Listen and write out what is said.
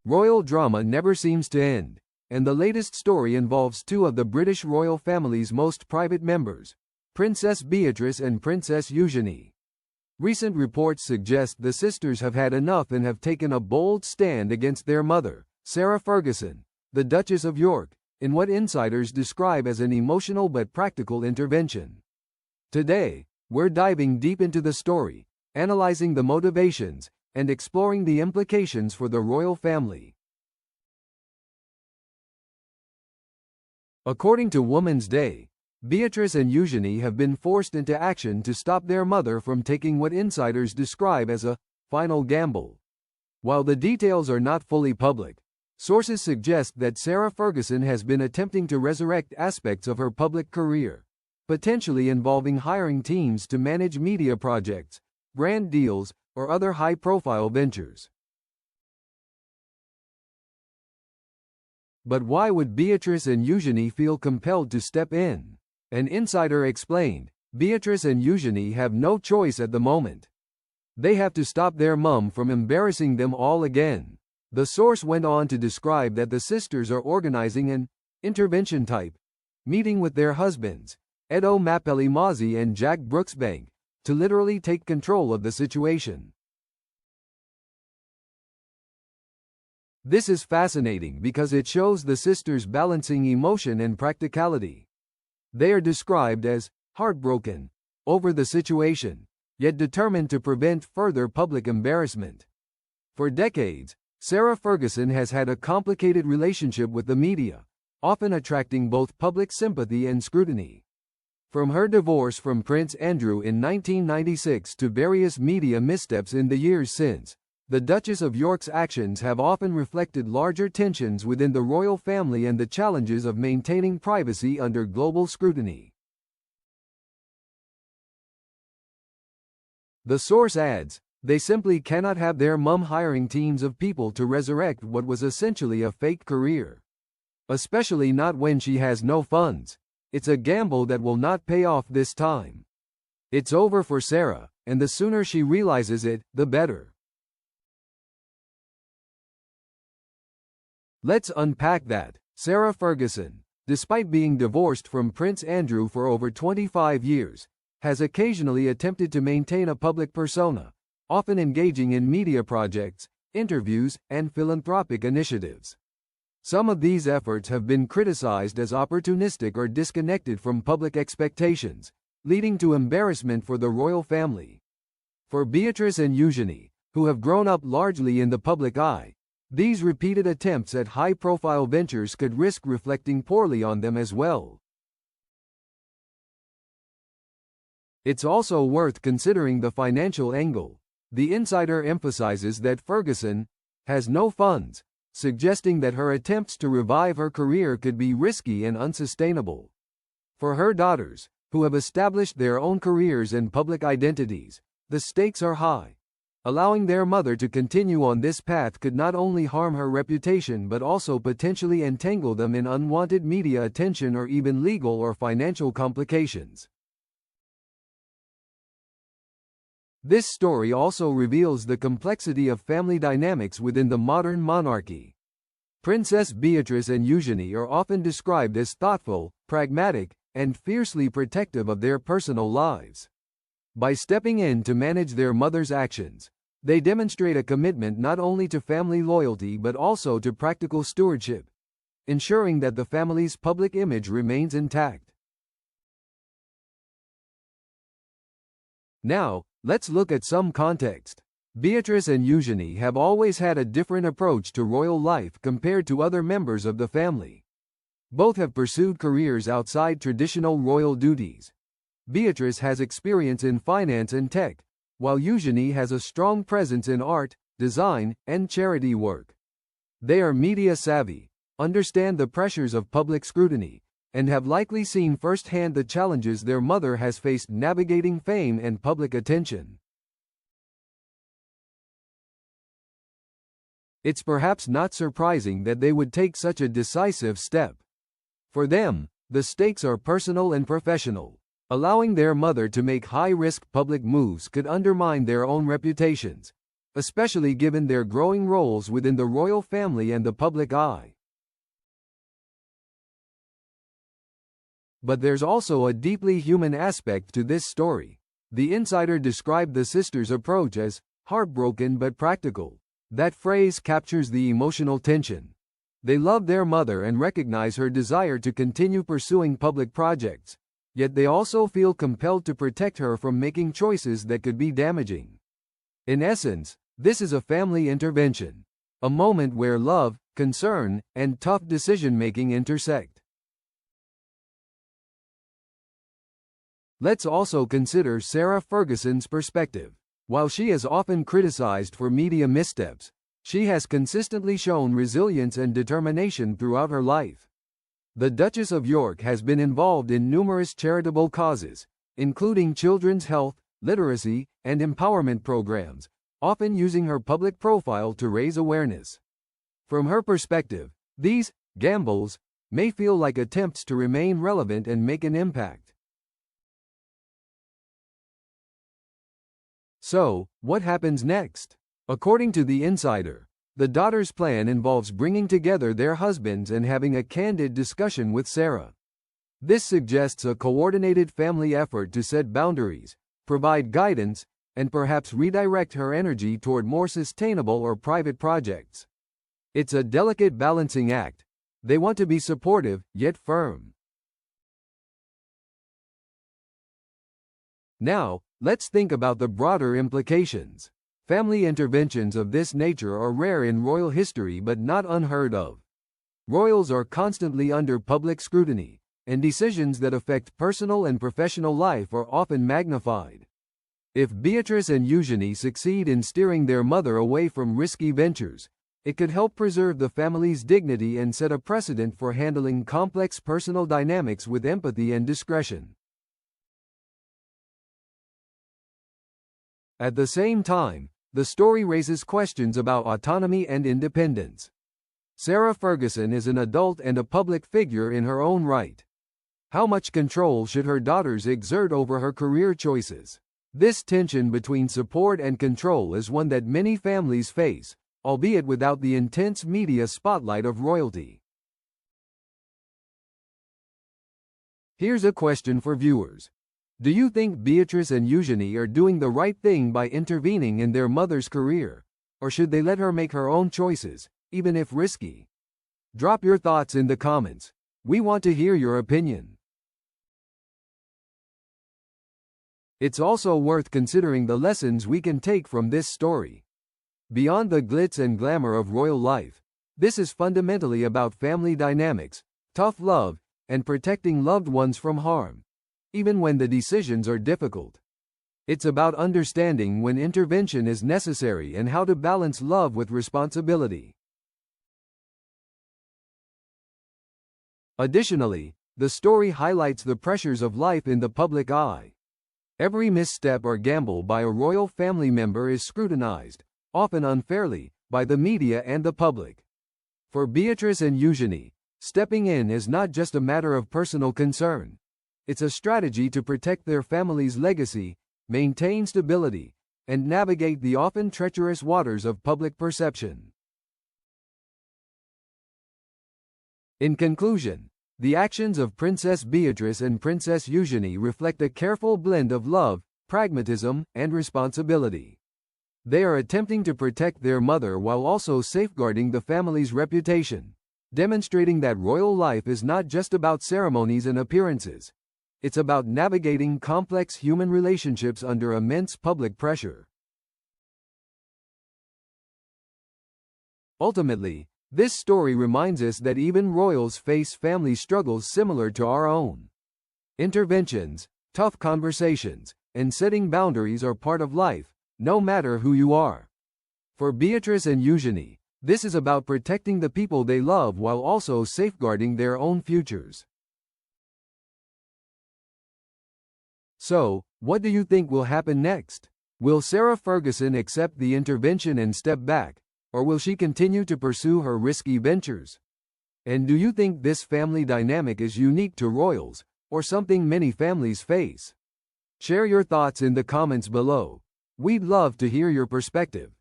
Royal drama never seems to end, and the latest story involves two of the British royal family's most private members, Princess Beatrice and Princess Eugenie. Recent reports suggest the sisters have had enough and have taken a bold stand against their mother, Sarah Ferguson, the Duchess of York, in what insiders describe as an emotional but practical intervention. Today, we're diving deep into the story, analyzing the motivations, and exploring the implications for the royal family. According to Woman's Day, Beatrice and Eugenie have been forced into action to stop their mother from taking what insiders describe as a final gamble. While the details are not fully public, sources suggest that Sarah Ferguson has been attempting to resurrect aspects of her public career, potentially involving hiring teams to manage media projects, brand deals, or other high-profile ventures. But why would Beatrice and Eugenie feel compelled to step in? An insider explained, Beatrice and Eugenie have no choice at the moment. They have to stop their mum from embarrassing them all again. The source went on to describe that the sisters are organizing an intervention-type meeting with their husbands, Edo Mapelli-Mozzi and Jack Brooksbank, to literally take control of the situation. This is fascinating because it shows the sisters balancing emotion and practicality. They are described as heartbroken over the situation, yet determined to prevent further public embarrassment. For decades, Sarah Ferguson has had a complicated relationship with the media, often attracting both public sympathy and scrutiny. From her divorce from Prince Andrew in 1996 to various media missteps in the years since, the Duchess of York's actions have often reflected larger tensions within the royal family and the challenges of maintaining privacy under global scrutiny. The source adds, they simply cannot have their mum hiring teams of people to resurrect what was essentially a fake career. Especially not when she has no funds. It's a gamble that will not pay off this time. It's over for Sarah, and the sooner she realizes it, the better. Let's unpack that. Sarah Ferguson, despite being divorced from Prince Andrew for over 25 years, has occasionally attempted to maintain a public persona, often engaging in media projects, interviews, and philanthropic initiatives. Some of these efforts have been criticized as opportunistic or disconnected from public expectations, leading to embarrassment for the royal family. For Beatrice and Eugenie, who have grown up largely in the public eye, these repeated attempts at high-profile ventures could risk reflecting poorly on them as well. It's also worth considering the financial angle. The insider emphasizes that Ferguson has no funds, suggesting that her attempts to revive her career could be risky and unsustainable. For her daughters, who have established their own careers and public identities, the stakes are high. Allowing their mother to continue on this path could not only harm her reputation but also potentially entangle them in unwanted media attention or even legal or financial complications. This story also reveals the complexity of family dynamics within the modern monarchy. Princess Beatrice and Eugenie are often described as thoughtful, pragmatic, and fiercely protective of their personal lives. By stepping in to manage their mother's actions, they demonstrate a commitment not only to family loyalty but also to practical stewardship, ensuring that the family's public image remains intact. Now, let's look at some context. Beatrice and Eugenie have always had a different approach to royal life compared to other members of the family. Both have pursued careers outside traditional royal duties. Beatrice has experience in finance and tech, while Eugenie has a strong presence in art, design, and charity work. They are media savvy, understand the pressures of public scrutiny, and have likely seen firsthand the challenges their mother has faced navigating fame and public attention. It's perhaps not surprising that they would take such a decisive step. For them, the stakes are personal and professional. Allowing their mother to make high-risk public moves could undermine their own reputations, especially given their growing roles within the royal family and the public eye. But there's also a deeply human aspect to this story. The insider described the sisters' approach as heartbroken but practical. That phrase captures the emotional tension. They love their mother and recognize her desire to continue pursuing public projects, yet they also feel compelled to protect her from making choices that could be damaging. In essence, this is a family intervention, a moment where love, concern, and tough decision-making intersect. Let's also consider Sarah Ferguson's perspective. While she is often criticized for media missteps, she has consistently shown resilience and determination throughout her life. The Duchess of York has been involved in numerous charitable causes, including children's health, literacy, and empowerment programs, often using her public profile to raise awareness. From her perspective, these gambles may feel like attempts to remain relevant and make an impact. So, what happens next? According to the insider, the daughters' plan involves bringing together their husbands and having a candid discussion with Sarah. This suggests a coordinated family effort to set boundaries, provide guidance, and perhaps redirect her energy toward more sustainable or private projects. It's a delicate balancing act. They want to be supportive, yet firm. Now, let's think about the broader implications. Family interventions of this nature are rare in royal history but not unheard of. Royals are constantly under public scrutiny, and decisions that affect personal and professional life are often magnified. If Beatrice and Eugenie succeed in steering their mother away from risky ventures, it could help preserve the family's dignity and set a precedent for handling complex personal dynamics with empathy and discretion. At the same time, the story raises questions about autonomy and independence. Sarah Ferguson is an adult and a public figure in her own right. How much control should her daughters exert over her career choices? This tension between support and control is one that many families face, albeit without the intense media spotlight of royalty. Here's a question for viewers. Do you think Beatrice and Eugenie are doing the right thing by intervening in their mother's career? Or should they let her make her own choices, even if risky? Drop your thoughts in the comments. We want to hear your opinion. It's also worth considering the lessons we can take from this story. Beyond the glitz and glamour of royal life, this is fundamentally about family dynamics, tough love, and protecting loved ones from harm, even when the decisions are difficult. It's about understanding when intervention is necessary and how to balance love with responsibility. Additionally, the story highlights the pressures of life in the public eye. Every misstep or gamble by a royal family member is scrutinized, often unfairly, by the media and the public. For Beatrice and Eugenie, stepping in is not just a matter of personal concern. It's a strategy to protect their family's legacy, maintain stability, and navigate the often treacherous waters of public perception. In conclusion, the actions of Princess Beatrice and Princess Eugenie reflect a careful blend of love, pragmatism, and responsibility. They are attempting to protect their mother while also safeguarding the family's reputation, demonstrating that royal life is not just about ceremonies and appearances. It's about navigating complex human relationships under immense public pressure. Ultimately, this story reminds us that even royals face family struggles similar to our own. Interventions, tough conversations, and setting boundaries are part of life, no matter who you are. For Beatrice and Eugenie, this is about protecting the people they love while also safeguarding their own futures. So, what do you think will happen next? Will Sarah Ferguson accept the intervention and step back, or will she continue to pursue her risky ventures? And do you think this family dynamic is unique to royals, or something many families face? Share your thoughts in the comments below. We'd love to hear your perspective.